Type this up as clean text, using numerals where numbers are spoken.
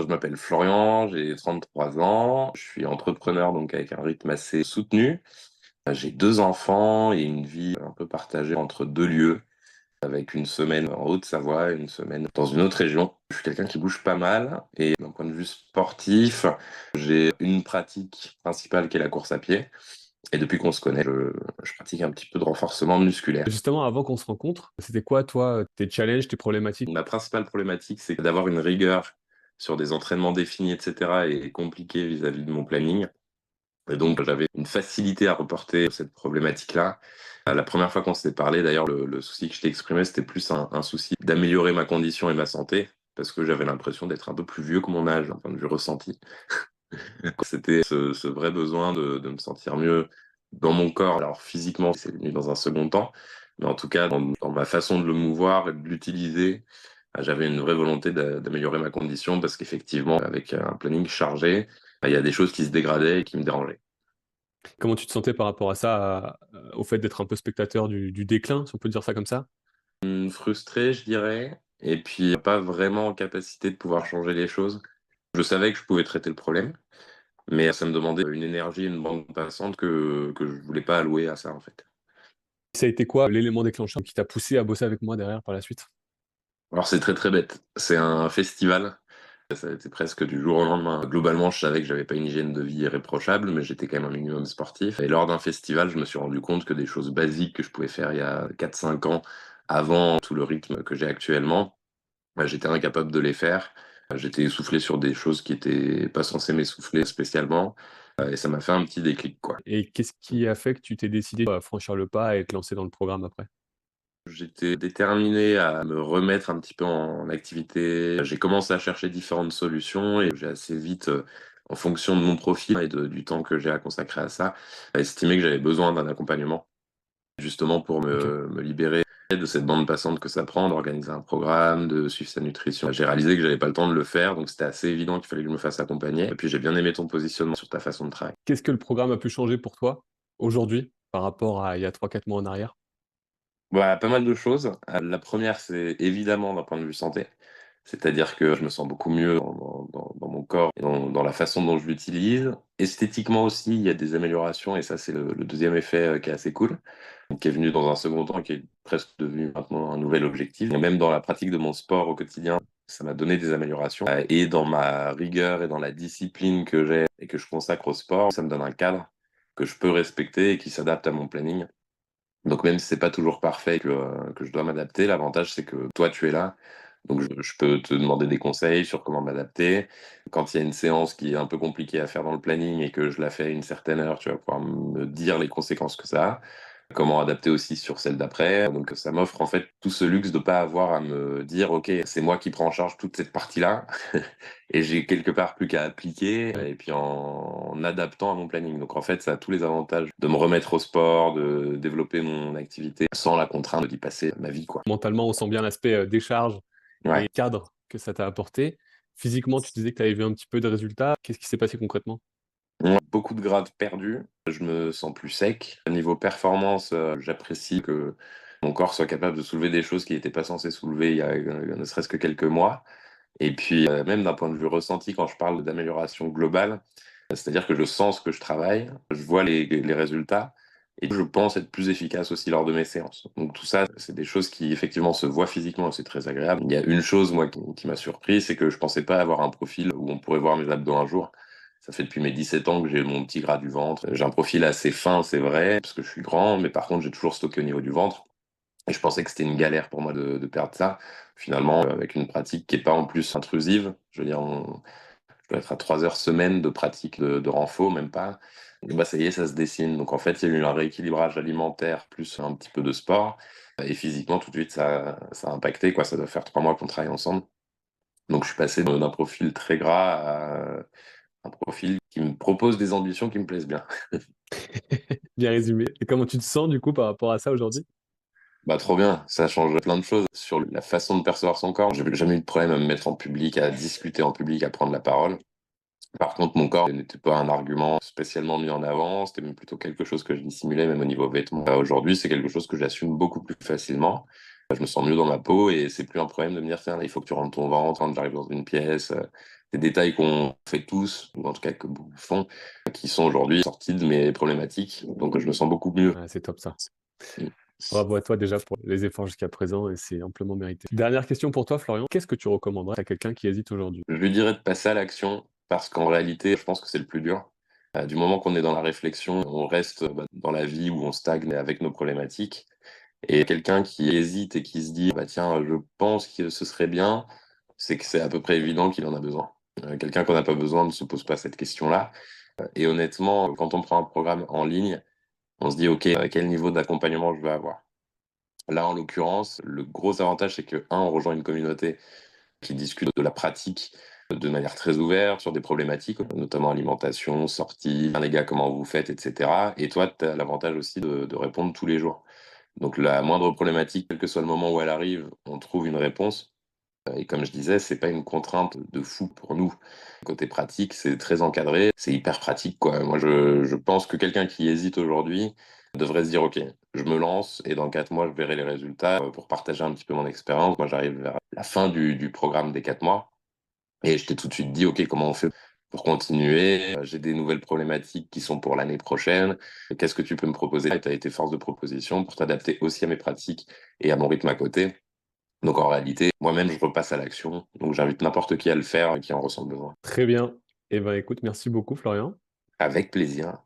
m'appelle Florian, j'ai 33 ans, je suis entrepreneur donc avec un rythme assez soutenu. J'ai deux enfants et une vie un peu partagée entre deux lieux, avec une semaine en Haute-Savoie et une semaine dans une autre région. Je suis quelqu'un qui bouge pas mal et d'un point de vue sportif, j'ai une pratique principale qui est la course à pied. Et depuis qu'on se connaît, je pratique un petit peu de renforcement musculaire. Justement, avant qu'on se rencontre, c'était quoi, toi, tes challenges, tes problématiques? Ma principale problématique, c'est d'avoir une rigueur sur des entraînements définis, etc., et compliqué vis-à-vis de mon planning. Et donc, j'avais une facilité à reporter cette problématique-là. La première fois qu'on s'était parlé, d'ailleurs, le souci que je t'ai exprimé, c'était plus un souci d'améliorer ma condition et ma santé, parce que j'avais l'impression d'être un peu plus vieux que mon âge, d'un point de vue ressenti. C'était ce vrai besoin de me sentir mieux dans mon corps. Alors, physiquement, c'est venu dans un second temps, mais en tout cas, dans ma façon de le mouvoir et de l'utiliser, j'avais une vraie volonté d'améliorer ma condition, parce qu'effectivement, avec un planning chargé, il y a des choses qui se dégradaient et qui me dérangeaient. Comment tu te sentais par rapport à ça, au fait d'être un peu spectateur du déclin, si on peut dire ça comme ça? Frustré, je dirais, et puis pas vraiment en capacité de pouvoir changer les choses. Je savais que je pouvais traiter le problème, mais ça me demandait une énergie, une bande passante que je voulais pas allouer à ça, en fait. Ça a été quoi l'élément déclencheur qui t'a poussé à bosser avec moi derrière par la suite? Alors c'est très très bête. C'est un festival. Ça a été presque du jour au lendemain. Globalement, je savais que j'avais pas une hygiène de vie irréprochable, mais j'étais quand même un minimum sportif. Et lors d'un festival, je me suis rendu compte que des choses basiques que je pouvais faire il y a 4 5 ans, avant tout le rythme que j'ai actuellement, j'étais incapable de les faire. J'étais essoufflé sur des choses qui étaient pas censées m'essouffler spécialement. Et ça m'a fait un petit déclic, quoi. Et qu'est-ce qui a fait que tu t'es décidé à franchir le pas et te lancer dans le programme après? J'étais déterminé à me remettre un petit peu en activité. J'ai commencé à chercher différentes solutions et j'ai assez vite, en fonction de mon profil et du temps que j'ai à consacrer à ça, estimé que j'avais besoin d'un accompagnement, justement pour OK. me libérer de cette bande passante que ça prend, d'organiser un programme, de suivre sa nutrition. J'ai réalisé que j'avais pas le temps de le faire, donc c'était assez évident qu'il fallait que je me fasse accompagner. Et puis j'ai bien aimé ton positionnement sur ta façon de travailler. Qu'est-ce que le programme a pu changer pour toi, aujourd'hui, par rapport à il y a 3 4 mois en arrière? Bah, pas mal de choses. La première, c'est évidemment d'un point de vue santé. C'est-à-dire que je me sens beaucoup mieux dans mon corps et dans la façon dont je l'utilise. Esthétiquement aussi, il y a des améliorations et ça, c'est le deuxième effet qui est assez cool, qui est venu dans un second temps et qui est presque devenu maintenant un nouvel objectif. Et même dans la pratique de mon sport au quotidien, ça m'a donné des améliorations. Et dans ma rigueur et dans la discipline que j'ai et que je consacre au sport, ça me donne un cadre que je peux respecter et qui s'adapte à mon planning. Donc même si c'est pas toujours parfait et que je dois m'adapter, l'avantage c'est que toi tu es là. Donc je peux te demander des conseils sur comment m'adapter. Quand il y a une séance qui est un peu compliquée à faire dans le planning et que je la fais à une certaine heure, tu vas pouvoir me dire les conséquences que ça a. Comment adapter aussi sur celle d'après. Donc ça m'offre en fait tout ce luxe de pas avoir à me dire ok, c'est moi qui prends en charge toute cette partie-là et j'ai quelque part plus qu'à appliquer et puis en adaptant à mon planning. Donc en fait, ça a tous les avantages de me remettre au sport, de développer mon activité sans la contrainte d'y passer ma vie, quoi. Mentalement, on sent bien l'aspect, décharge Ouais. et cadre que ça t'a apporté. Physiquement, tu disais que tu avais vu un petit peu de résultats. Qu'est-ce qui s'est passé concrètement? Beaucoup de grade perdus, je me sens plus sec. Niveau performance, j'apprécie que mon corps soit capable de soulever des choses qu'il n'était pas censé soulever il y a ne serait-ce que quelques mois. Et puis, même d'un point de vue ressenti, quand je parle d'amélioration globale, c'est-à-dire que je sens ce que je travaille, je vois les résultats, et je pense être plus efficace aussi lors de mes séances. Donc tout ça, c'est des choses qui effectivement se voient physiquement, et c'est très agréable. Il y a une chose, moi, qui m'a surpris, c'est que je pensais pas avoir un profil où on pourrait voir mes abdos un jour. Ça fait depuis mes 17 ans que j'ai mon petit gras du ventre. J'ai un profil assez fin, c'est vrai, parce que je suis grand, mais par contre, j'ai toujours stocké au niveau du ventre. Et je pensais que c'était une galère pour moi de perdre ça. Finalement, avec une pratique qui n'est pas en plus intrusive, je veux dire, je dois être à 3 heures semaine de pratique de renfo, même pas. Et bah, ça y est, ça se dessine. Donc en fait, il y a eu un rééquilibrage alimentaire plus un petit peu de sport. Et physiquement, tout de suite, ça a impacté, quoi. Ça doit faire 3 mois qu'on travaille ensemble. Donc je suis passé d'un profil très gras à un profil qui me propose des ambitions qui me plaisent bien. Bien résumé. Et comment tu te sens, du coup, par rapport à ça aujourd'hui? Bah, trop bien, ça change plein de choses sur la façon de percevoir son corps. J'ai jamais eu de problème à me mettre en public, à discuter en public, à prendre la parole. Par contre, mon corps n'était pas un argument spécialement mis en avant, c'était même plutôt quelque chose que je dissimulais, même au niveau vêtements. Aujourd'hui, c'est quelque chose que j'assume beaucoup plus facilement. Je me sens mieux dans ma peau et c'est plus un problème de me dire, tiens, il faut que tu rentres ton ventre quand j'arrive dans une pièce. des détails qu'on fait tous, ou en tout cas que beaucoup font, qui sont aujourd'hui sortis de mes problématiques. Donc je me sens beaucoup mieux. Ouais, c'est top ça. Mm. Bravo à toi déjà pour les efforts jusqu'à présent et c'est amplement mérité. Dernière question pour toi, Florian. Qu'est-ce que tu recommanderais à quelqu'un qui hésite aujourd'hui? Je lui dirais de passer à l'action parce qu'en réalité, je pense que c'est le plus dur. Du moment qu'on est dans la réflexion, on reste dans la vie où on stagne avec nos problématiques. Et quelqu'un qui hésite et qui se dit, bah tiens, je pense que ce serait bien, c'est que c'est à peu près évident qu'il en a besoin. Quelqu'un qu'on n'a pas besoin ne se pose pas cette question-là. Et honnêtement, quand on prend un programme en ligne, on se dit, OK, quel niveau d'accompagnement je vais avoir? Là, en l'occurrence, le gros avantage, c'est que, on rejoint une communauté qui discute de la pratique de manière très ouverte sur des problématiques, notamment alimentation, sortie, les gars, comment vous faites, etc. Et toi, tu as l'avantage aussi de répondre tous les jours. Donc la moindre problématique, quel que soit le moment où elle arrive, on trouve une réponse. Et comme je disais, c'est pas une contrainte de fou pour nous. Côté pratique, c'est très encadré, c'est hyper pratique, quoi. Moi, je pense que quelqu'un qui hésite aujourd'hui devrait se dire, OK, je me lance et dans 4 mois, je verrai les résultats pour partager un petit peu mon expérience. Moi, j'arrive vers la fin du programme des 4 mois et je t'ai tout de suite dit, OK, comment on fait pour continuer? J'ai des nouvelles problématiques qui sont pour l'année prochaine. Qu'est-ce que tu peux me proposer? Et tu as été force de proposition pour t'adapter aussi à mes pratiques et à mon rythme à côté. Donc en réalité, moi-même, je repasse à l'action. Donc j'invite n'importe qui à le faire et qui en ressent le besoin. Très bien. Eh ben écoute, merci beaucoup, Florian. Avec plaisir.